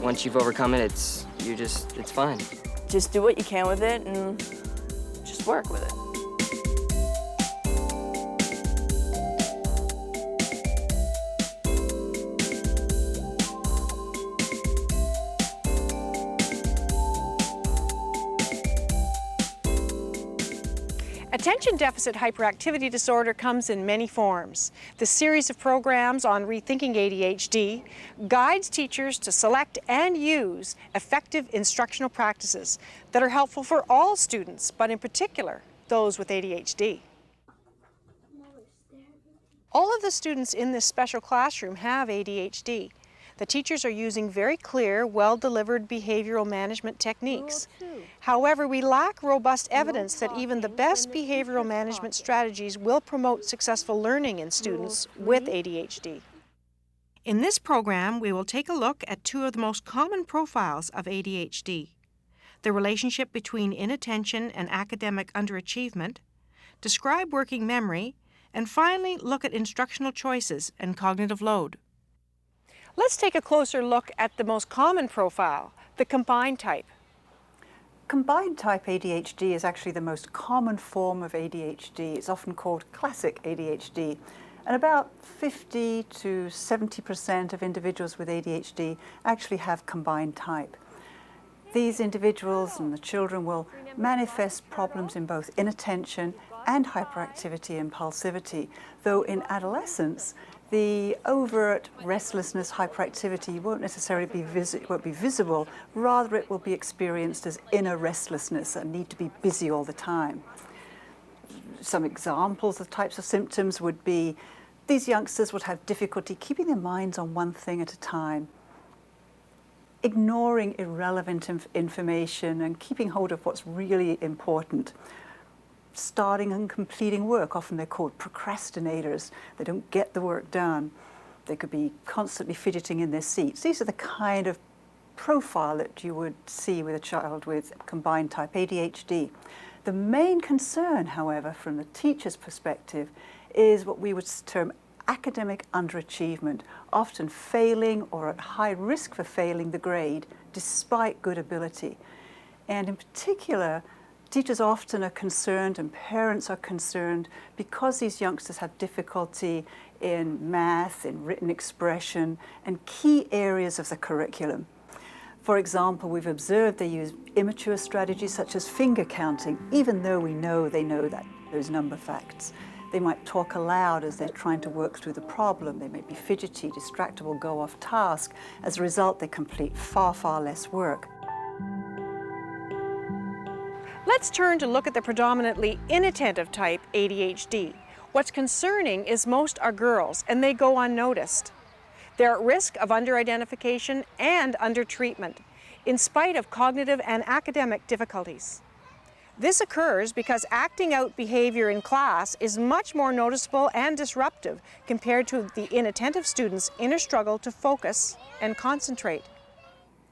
once you've overcome it, it's fine. Just do what you can with it and just work with it. Attention deficit hyperactivity disorder comes in many forms. The series of programs on Rethinking ADHD guides teachers to select and use effective instructional practices that are helpful for all students, but in particular, those with ADHD. All of the students in this special classroom have ADHD. The teachers are using very clear, well-delivered behavioral management techniques. However, we lack robust evidence that even the best behavioral management strategies will promote successful learning in students with ADHD. In this program, we will take a look at two of the most common profiles of ADHD: the relationship between inattention and academic underachievement, describe working memory, and finally look at instructional choices and cognitive load. Let's take a closer look at the most common profile, the combined type. Combined type ADHD is actually the most common form of ADHD. It's often called classic ADHD. And about 50 to 70% of individuals with ADHD actually have combined type. These individuals and the children will manifest problems in both inattention and hyperactivity and impulsivity, though in adolescence, the overt restlessness, hyperactivity won't necessarily be visible, rather it will be experienced as inner restlessness and need to be busy all the time. Some examples of types of symptoms would be these youngsters would have difficulty keeping their minds on one thing at a time, ignoring irrelevant information and keeping hold of what's really important. Starting and completing work, often they're called procrastinators. They don't get the work done. They could be constantly fidgeting in their seats. These are the kind of profile that you would see with a child with combined type ADHD. The main concern, however, from the teacher's perspective, is what we would term academic underachievement, often failing or at high risk for failing the grade despite good ability. And in particular, teachers often are concerned and parents are concerned because these youngsters have difficulty in math, in written expression, and key areas of the curriculum. For example, we've observed they use immature strategies such as finger counting, even though we know they know that those number facts. They might talk aloud as they're trying to work through the problem. They may be fidgety, distractible, go off task. As a result, they complete far, far less work. Let's turn to look at the predominantly inattentive type ADHD. What's concerning is most are girls, and they go unnoticed. They're at risk of under-identification and under-treatment, in spite of cognitive and academic difficulties. This occurs because acting out behavior in class is much more noticeable and disruptive compared to the inattentive students' inner struggle to focus and concentrate.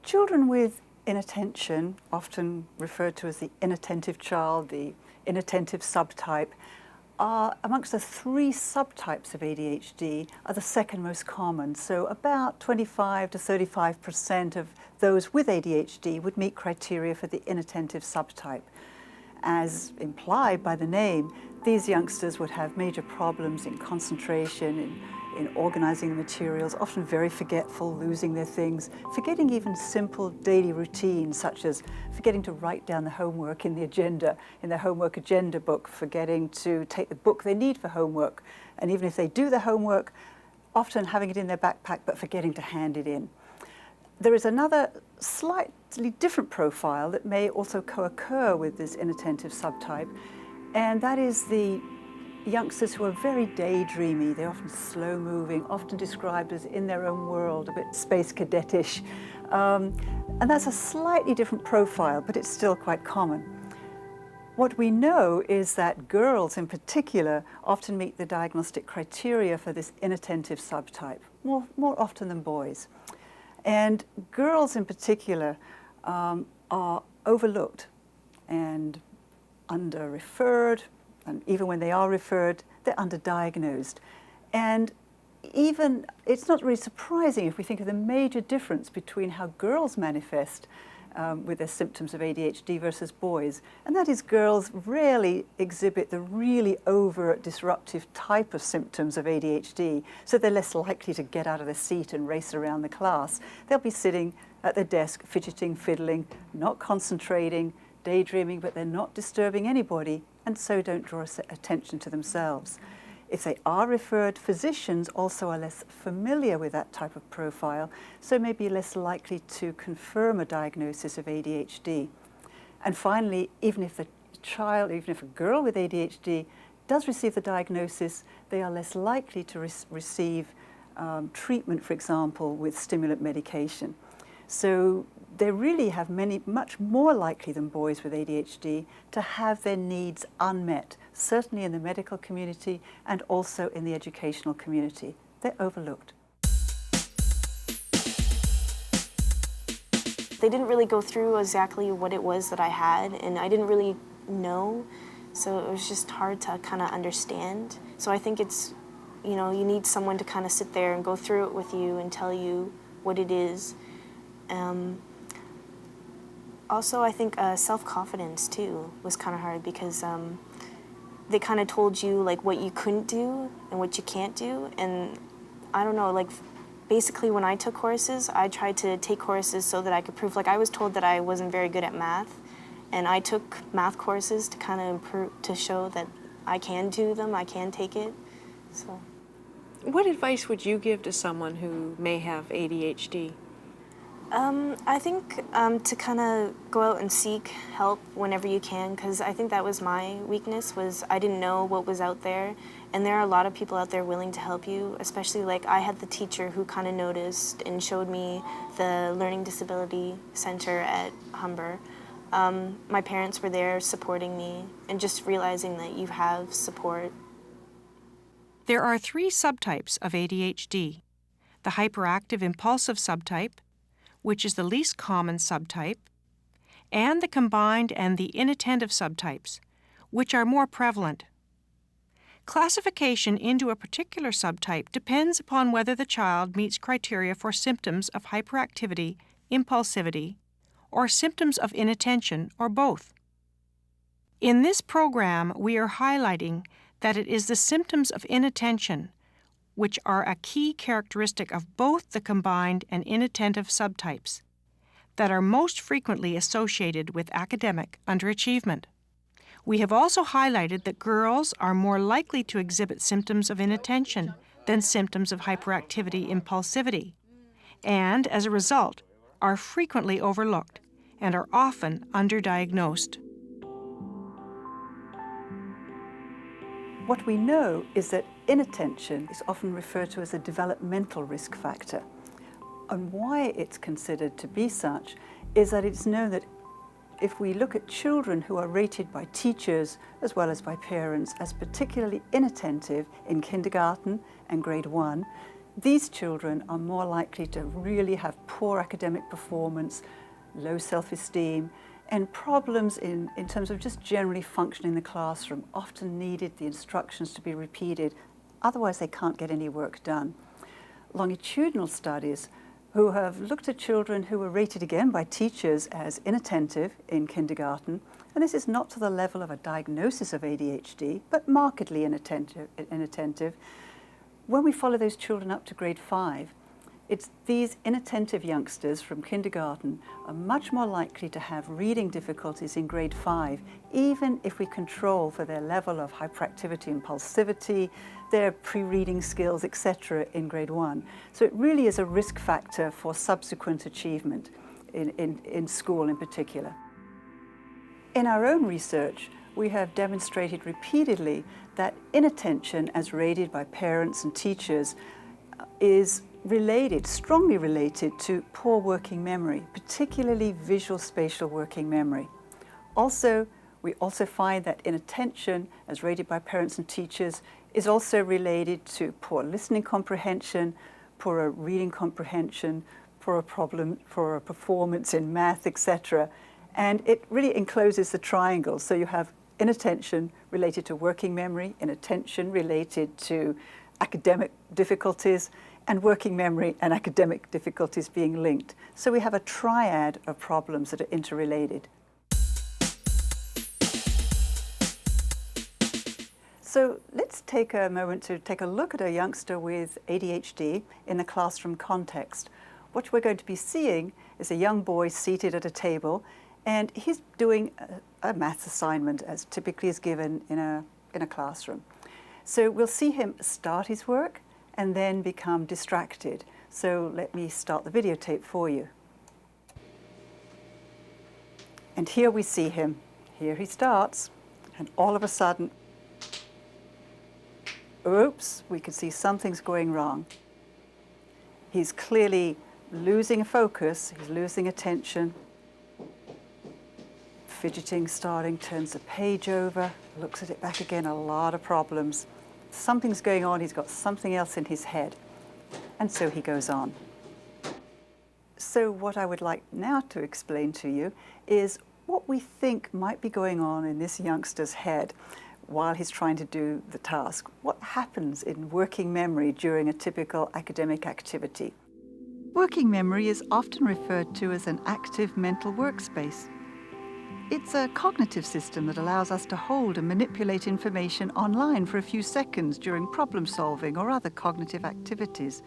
Children with inattention, often referred to as the inattentive child, the inattentive subtype, are amongst the 3 subtypes of ADHD are the second most common. So about 25 to 35% of those with ADHD would meet criteria for the inattentive subtype. As implied by the name, these youngsters would have major problems in concentration, in organizing the materials, often very forgetful, losing their things, forgetting even simple daily routines such as forgetting to write down the homework in the agenda, in their homework agenda book, forgetting to take the book they need for homework, and even if they do the homework, often having it in their backpack but forgetting to hand it in. There is another slightly different profile that may also co-occur with this inattentive subtype, and that is the youngsters who are very daydreamy. They're often slow-moving, often described as in their own world, a bit space cadetish. And that's a slightly different profile, but it's still quite common. What we know is that girls in particular often meet the diagnostic criteria for this inattentive subtype, more often than boys. And girls in particular are overlooked and under-referred, and even when they are referred, they're underdiagnosed. And even, it's not really surprising if we think of the major difference between how girls manifest with their symptoms of ADHD versus boys. And that is, girls rarely exhibit the really overt disruptive type of symptoms of ADHD, so they're less likely to get out of their seat and race around the class. They'll be sitting at their desk, fidgeting, fiddling, not concentrating, daydreaming, but they're not disturbing anybody, and so don't draw attention to themselves. If they are referred, physicians also are less familiar with that type of profile, so may be less likely to confirm a diagnosis of ADHD. And finally, even if a girl with ADHD does receive the diagnosis, they are less likely to receive treatment, for example, with stimulant medication. So they really have much more likely than boys with ADHD to have their needs unmet, certainly in the medical community and also in the educational community. They're overlooked. They didn't really go through exactly what it was that I had, and I didn't really know, so it was just hard to kind of understand. So I think it's, you know, you need someone to kind of sit there and go through it with you and tell you what it is. Also, I think self-confidence, too, was kind of hard because they kind of told you, like, what you couldn't do and what you can't do. And I don't know, like, basically when I took courses, I tried to take courses so that I could prove, like, I was told that I wasn't very good at math. And I took math courses to kind of improve, to show that I can do them, I can take it, so. What advice would you give to someone who may have ADHD? I think to kind of go out and seek help whenever you can, because I think that was my weakness, was I didn't know what was out there. And there are a lot of people out there willing to help you, especially like I had the teacher who kind of noticed and showed me the Learning Disability Center at Humber. My parents were there supporting me and just realizing that you have support. There are 3 subtypes of ADHD: the hyperactive impulsive subtype, which is the least common subtype, and the combined and the inattentive subtypes, which are more prevalent. Classification into a particular subtype depends upon whether the child meets criteria for symptoms of hyperactivity, impulsivity, or symptoms of inattention, or both. In this program, we are highlighting that it is the symptoms of inattention which are a key characteristic of both the combined and inattentive subtypes that are most frequently associated with academic underachievement. We have also highlighted that girls are more likely to exhibit symptoms of inattention than symptoms of hyperactivity impulsivity, and as a result, are frequently overlooked and are often underdiagnosed. What we know is that inattention is often referred to as a developmental risk factor. And why it's considered to be such is that it's known that if we look at children who are rated by teachers as well as by parents as particularly inattentive in kindergarten and grade 1, these children are more likely to really have poor academic performance, low self-esteem, and problems in terms of just generally functioning in the classroom, often needed the instructions to be repeated, otherwise they can't get any work done. Longitudinal studies who have looked at children who were rated again by teachers as inattentive in kindergarten, and this is not to the level of a diagnosis of ADHD, but markedly inattentive. When we follow those children up to grade 5, it's these inattentive youngsters from kindergarten are much more likely to have reading difficulties in grade 5, even if we control for their level of hyperactivity, impulsivity, their pre-reading skills, etc. in grade 1. So it really is a risk factor for subsequent achievement in school in particular. In our own research, we have demonstrated repeatedly that inattention, as rated by parents and teachers, is related, strongly related to poor working memory, particularly visual spatial working memory. Also, we also find that inattention, as rated by parents and teachers, is also related to poor listening comprehension, poorer reading comprehension, poorer performance in math, etc. And it really encloses the triangle. So you have inattention related to working memory, inattention related to academic difficulties, and working memory and academic difficulties being linked. So we have a triad of problems that are interrelated. So let's take a moment to take a look at a youngster with ADHD in a classroom context. What we're going to be seeing is a young boy seated at a table, and he's doing a maths assignment as typically is given in a classroom. So we'll see him start his work and then become distracted. So let me start the videotape for you. And here we see him. Here he starts, and all of a sudden, oops, we can see something's going wrong. He's clearly losing focus, he's losing attention. Fidgeting, starting, turns the page over, looks at it back again, a lot of problems. Something's going on, he's got something else in his head. And so he goes on. So what I would like now to explain to you is what we think might be going on in this youngster's head while he's trying to do the task. What happens in working memory during a typical academic activity? Working memory is often referred to as an active mental workspace. It's a cognitive system that allows us to hold and manipulate information online for a few seconds during problem solving or other cognitive activities.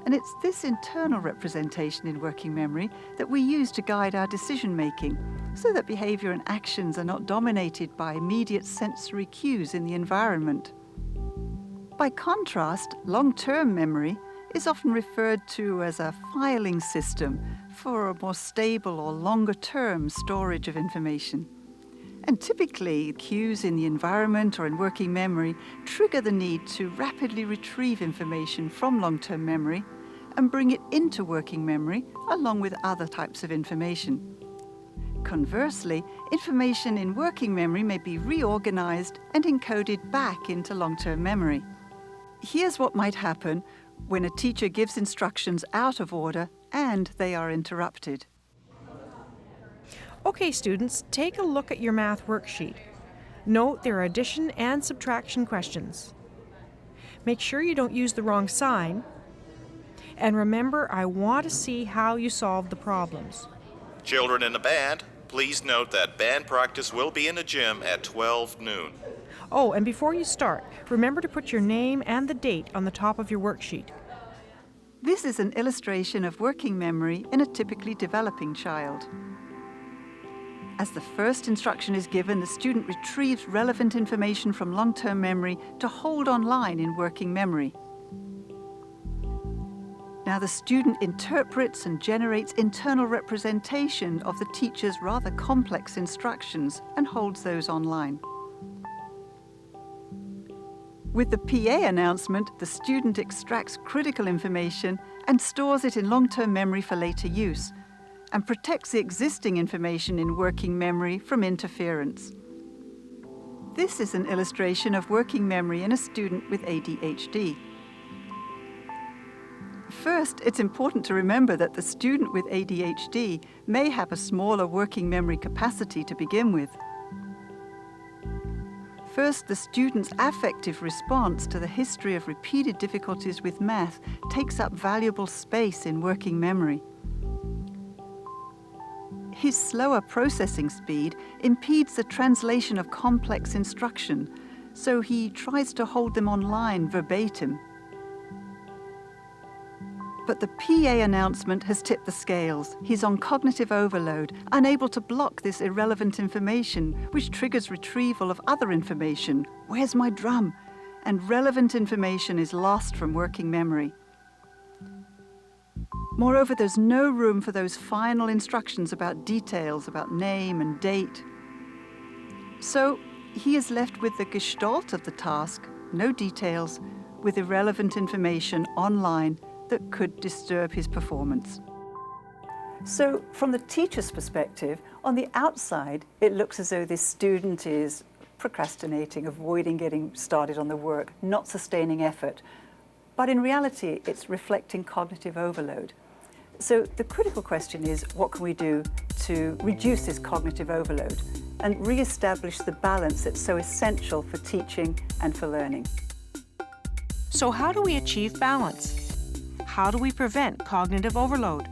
And it's this internal representation in working memory that we use to guide our decision making, so that behavior and actions are not dominated by immediate sensory cues in the environment. By contrast, long-term memory is often referred to as a filing system for a more stable or longer-term storage of information. And typically, cues in the environment or in working memory trigger the need to rapidly retrieve information from long-term memory and bring it into working memory along with other types of information. Conversely, information in working memory may be reorganized and encoded back into long-term memory. Here's what might happen when a teacher gives instructions out of order and they are interrupted. Okay, students, take a look at your math worksheet. Note there are addition and subtraction questions. Make sure you don't use the wrong sign. And remember, I want to see how you solve the problems. Children in the band, please note that band practice will be in the gym at 12 noon. Oh, and before you start, remember to put your name and the date on the top of your worksheet. This is an illustration of working memory in a typically developing child. As the first instruction is given, the student retrieves relevant information from long-term memory to hold online in working memory. Now the student interprets and generates internal representation of the teacher's rather complex instructions and holds those online. With the PA announcement, the student extracts critical information and stores it in long-term memory for later use, and protects the existing information in working memory from interference. This is an illustration of working memory in a student with ADHD. First, it's important to remember that the student with ADHD may have a smaller working memory capacity to begin with. First, the student's affective response to the history of repeated difficulties with math takes up valuable space in working memory. His slower processing speed impedes the translation of complex instruction, so he tries to hold them online verbatim. But the PA announcement has tipped the scales. He's on cognitive overload, unable to block this irrelevant information, which triggers retrieval of other information. Where's my drum? And relevant information is lost from working memory. Moreover, there's no room for those final instructions about details, about name and date. So he is left with the gestalt of the task, no details, with irrelevant information online that could disturb his performance. So from the teacher's perspective, on the outside, it looks as though this student is procrastinating, avoiding getting started on the work, not sustaining effort. But in reality, it's reflecting cognitive overload. So the critical question is, what can we do to reduce this cognitive overload and re-establish the balance that's so essential for teaching and for learning? So how do we achieve balance? How do we prevent cognitive overload?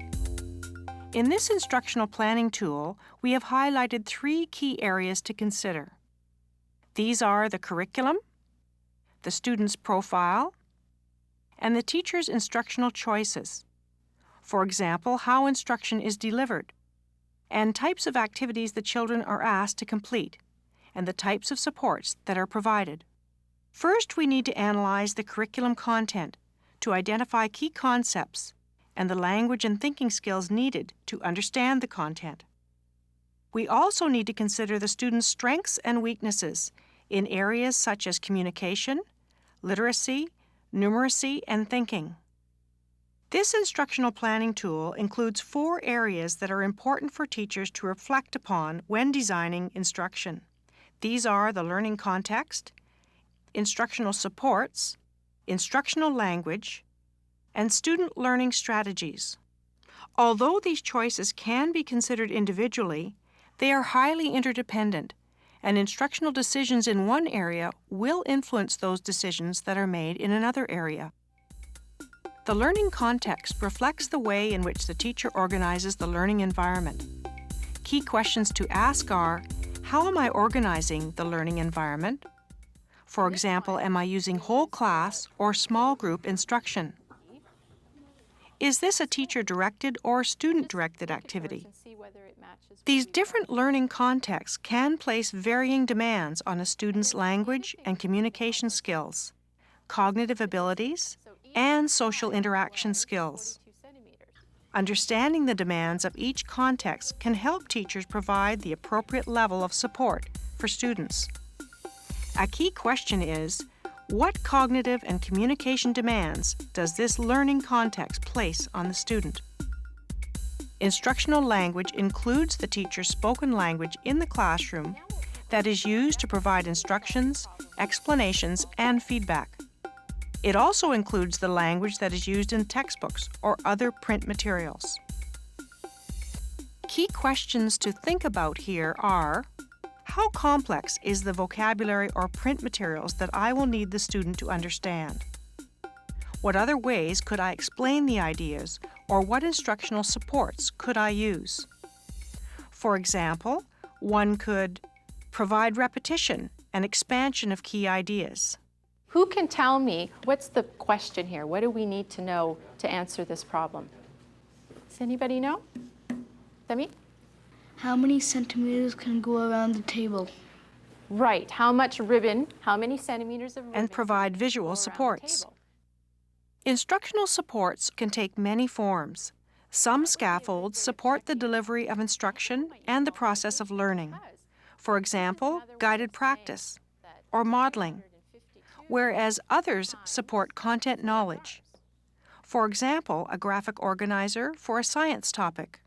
In this instructional planning tool, we have highlighted 3 key areas to consider. These are the curriculum, the student's profile, and the teacher's instructional choices. For example, how instruction is delivered, and types of activities the children are asked to complete, and the types of supports that are provided. First, we need to analyze the curriculum content to identify key concepts and the language and thinking skills needed to understand the content. We also need to consider the student's strengths and weaknesses in areas such as communication, literacy, numeracy, and thinking. This instructional planning tool includes 4 areas that are important for teachers to reflect upon when designing instruction. These are the learning context, instructional supports, instructional language, and student learning strategies. Although these choices can be considered individually, they are highly interdependent, and instructional decisions in one area will influence those decisions that are made in another area. The learning context reflects the way in which the teacher organizes the learning environment. Key questions to ask are, how am I organizing the learning environment? For example, am I using whole class or small group instruction? Is this a teacher-directed or student-directed activity? These different learning contexts can place varying demands on a student's language and communication skills, cognitive abilities, and social interaction skills. Understanding the demands of each context can help teachers provide the appropriate level of support for students. A key question is, what cognitive and communication demands does this learning context place on the student? Instructional language includes the teacher's spoken language in the classroom that is used to provide instructions, explanations, and feedback. It also includes the language that is used in textbooks or other print materials. Key questions to think about here are, how complex is the vocabulary or print materials that I will need the student to understand? What other ways could I explain the ideas, or what instructional supports could I use? For example, one could provide repetition and expansion of key ideas. Who can tell me, what's the question here? What do we need to know to answer this problem? Does anybody know? Demi? How many centimeters can go around the table? Right, how much ribbon, how many centimeters of ribbon? And provide visual supports. Instructional supports can take many forms. Some scaffolds support the delivery of instruction and the process of learning. For example, guided practice or modeling, whereas others support content knowledge. For example, a graphic organizer for a science topic.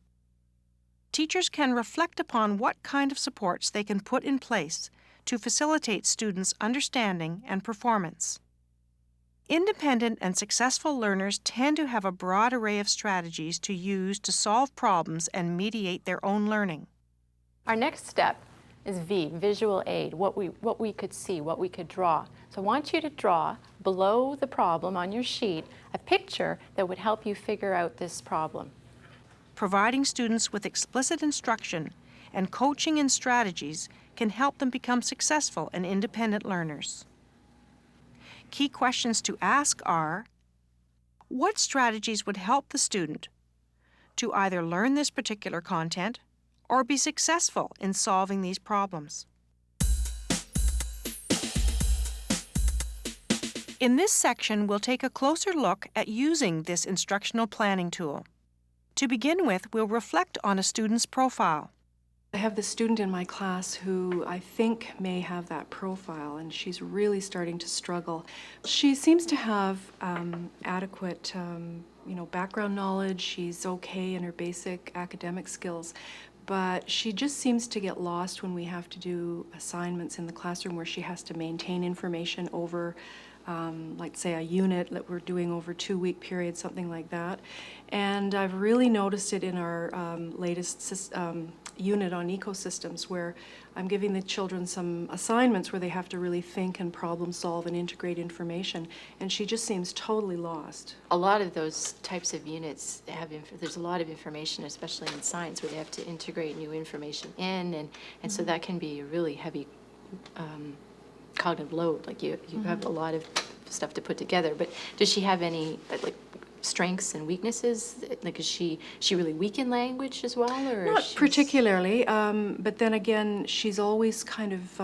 Teachers can reflect upon what kind of supports they can put in place to facilitate students' understanding and performance. Independent and successful learners tend to have a broad array of strategies to use to solve problems and mediate their own learning. Our next step is V, visual aid, what we could see, what we could draw. So I want you to draw below the problem on your sheet a picture that would help you figure out this problem. Providing students with explicit instruction and coaching and strategies can help them become successful and independent learners. Key questions to ask are, what strategies would help the student to either learn this particular content or be successful in solving these problems? In this section, we'll take a closer look at using this instructional planning tool. To begin with, we'll reflect on a student's profile. I have this student in my class who I think may have that profile, and she's really starting to struggle. She seems to have adequate background knowledge. She's okay in her basic academic skills, but she just seems to get lost when we have to do assignments in the classroom where she has to maintain information over like say a unit that we're doing over 2-week periods, something like that. And I've really noticed it in our latest unit on ecosystems where I'm giving the children some assignments where they have to really think and problem solve and integrate information, and she just seems totally lost. A lot of those types of units have, there's a lot of information, especially in science, where they have to integrate new information in, and so that can be a really heavy cognitive load. Like you have a lot of stuff to put together. But does she have any like strengths and weaknesses? Like, is she really weak in language as well, or not particularly? But then again, she's always kind of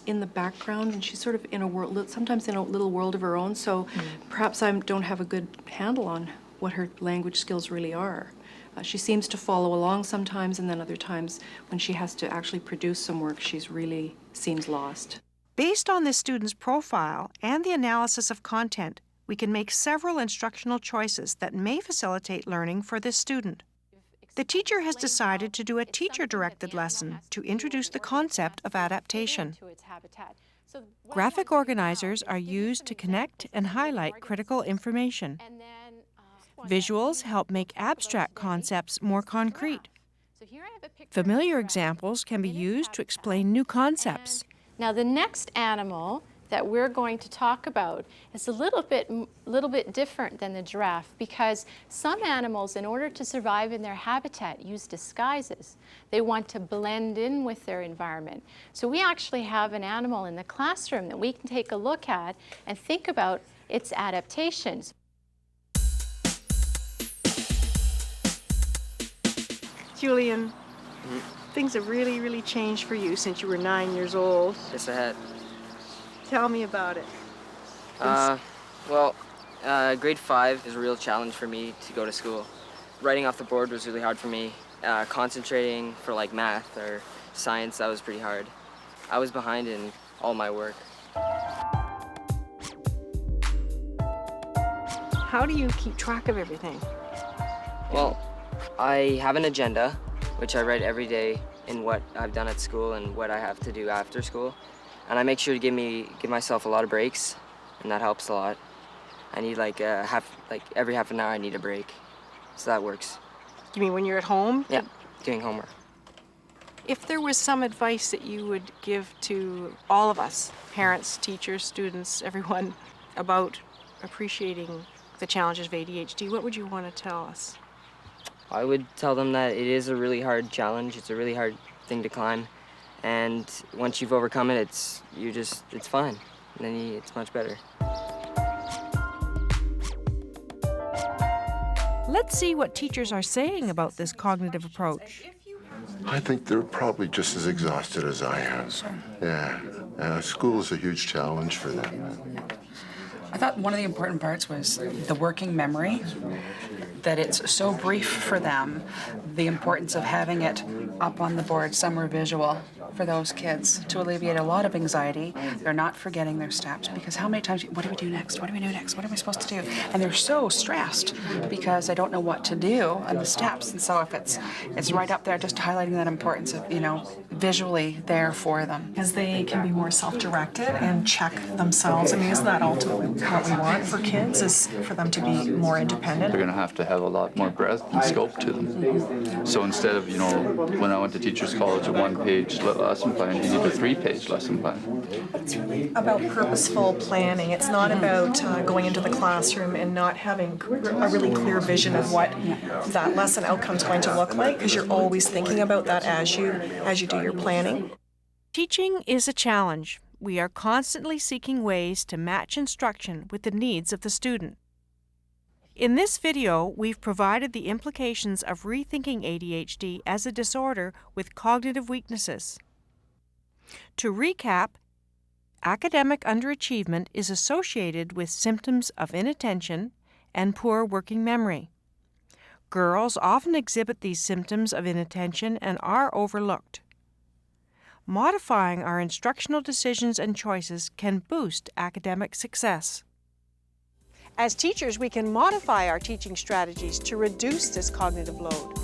in the background, and she's sort of in a world, sometimes in a little world of her own. So perhaps I don't have a good handle on what her language skills really are. She seems to follow along sometimes, and then other times when she has to actually produce some work, she's really seems lost. Based on this student's profile and the analysis of content, we can make several instructional choices that may facilitate learning for this student. The teacher has decided to do a teacher-directed lesson to introduce the concept of adaptation. Graphic organizers are used to connect and highlight critical information. Visuals help make abstract concepts more concrete. Familiar examples can be used to explain new concepts. Now the next animal that we're going to talk about is a little bit different than the giraffe, because some animals, in order to survive in their habitat, use disguises. They want to blend in with their environment. So we actually have an animal in the classroom that we can take a look at and think about its adaptations. Julian, things have really changed for you since you were 9 years old. Yes, I had. Tell me about it. Grade 5 is a real challenge for me to go to school. Writing off the board was really hard for me. Concentrating for like math or science, that was pretty hard. I was behind in all my work. How do you keep track of everything? Well, I have an agenda, which I write every day in what I've done at school and what I have to do after school. And I make sure to give myself a lot of breaks, and that helps a lot. I need every half an hour I need a break, so that works. You mean when you're at home? Yeah, doing homework. If there was some advice that you would give to all of us, parents, teachers, students, everyone, about appreciating the challenges of ADHD, what would you want to tell us? I would tell them that it is a really hard challenge. It's a really hard thing to climb. And once you've overcome it, it's fine. And then it's much better. Let's see what teachers are saying about this cognitive approach. I think they're probably just as exhausted as I am. Yeah. School is a huge challenge for them. I thought one of the important parts was the working memory, that it's so brief for them, the importance of having it up on the board, somewhere visual for those kids to alleviate a lot of anxiety. They're not forgetting their steps, because how many times, what do we do next? What do we do next? What are we supposed to do? And they're so stressed because they don't know what to do on the steps. And so if it's right up there, just highlighting that importance of, visually there for them. Because they can be more self-directed and check themselves. I mean, isn't that ultimately what we want for kids, is for them to be more independent? They're going to have a lot more breadth and scope to them. So instead of, when I went to teachers college, a one-page lesson plan, you need a 3-page lesson plan. It's really about purposeful planning. It's not about going into the classroom and not having a really clear vision of what that lesson outcome is going to look like, because you're always thinking about that as you do your planning. Teaching is a challenge. We are constantly seeking ways to match instruction with the needs of the student. In this video, we've provided the implications of rethinking ADHD as a disorder with cognitive weaknesses. To recap, academic underachievement is associated with symptoms of inattention and poor working memory. Girls often exhibit these symptoms of inattention and are overlooked. Modifying our instructional decisions and choices can boost academic success. As teachers, we can modify our teaching strategies to reduce this cognitive load.